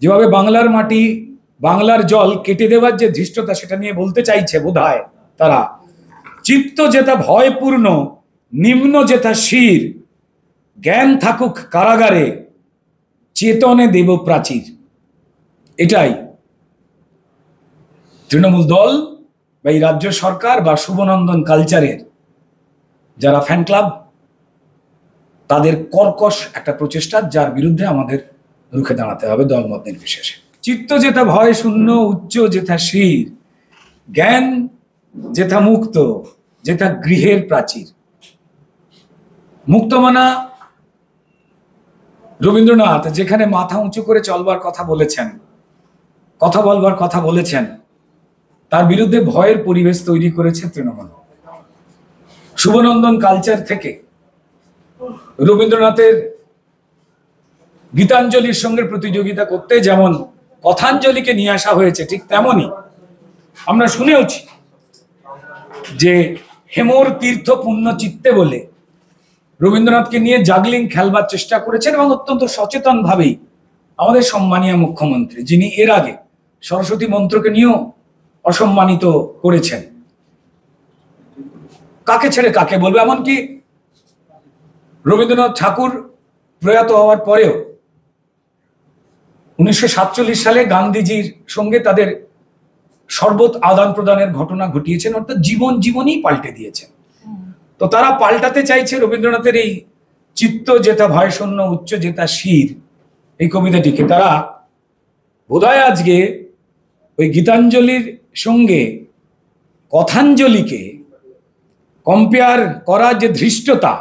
যেভাবে বাংলার মাটি বাংলার জল কেটে দেওয়ার যে ধৃষ্টতা, সেটা নিয়ে বলতে চাইছে বোধহয় তারা, চিত্ত যেথা ভয়পূর্ণ, নিম্ন যেথা শির, জ্ঞান থাকুক কারাগারে, চেতনে দেব প্রাচীর। এটাই তৃণমূল দল বা এই রাজ্য সরকার বা শুভনন্দন কালচারের যারা ফ্যান ক্লাব, তাদের কর্কশ একটা প্রচেষ্টা, যার বিরুদ্ধে আমাদের রুখে দাঁড়াতে হবে দলমত নির্বিশেষে। চিত্ত যেথা ভয় শূন্য, উচ্চ যেথা শির, জ্ঞান যেথা মুক্ত, যেথা গৃহের প্রাচীর। মুক্তমানা রবীন্দ্রনাথ যেখানে মাথা উঁচু করে চলবার কথা বলেছেন, কথা বলবার কথা বলেছেন, তার বিরুদ্ধে ভয়ের পরিবেশ তৈরি করেছে তৃণমূল। শুভনন্দন কালচার থেকে রবীন্দ্রনাথের গীতাঞ্জলির সঙ্গে প্রতিযোগিতা করতে যেমন কথাঞ্জলিকে নিয়ে আসা হয়েছে, ঠিক তেমনই আমরা শুনেওছি যে হেমর তীর্থ পুণ্য চিত্তে বলে রবীন্দ্রনাথকে নিয়ে জাগলিং খেলবার চেষ্টা করেছেন, এবং অত্যন্ত সচেতন ভাবেই আমাদের সম্মানীয় মুখ্যমন্ত্রী, যিনি এর আগে সরস্বতী মন্ত্রকে নিয়েও অসম্মানিত করেছেন। কাকে ছেড়ে কাকে বলবে? এমনকি রবীন্দ্রনাথ ঠাকুর প্রয়াত হওয়ার পরেও 1947 সালে গান্ধীজির সঙ্গে তাদের শরবত আদান প্রদানের ঘটনা ঘটিয়েছেন, অর্থাৎ জীবনই পাল্টে দিয়েছেন। তো তারা পাল্টাতে চাইছে রবীন্দ্রনাথের এই চিত্ত যেথা ভয়শূন্য, উচ্চ যেথা শির, এই কবিতাটিকে। তারা বোধহয় আজকে ওই গীতাঞ্জলির সঙ্গে কথাঞ্জলিকে কম্পেয়ার করার যে ধৃষ্টতা,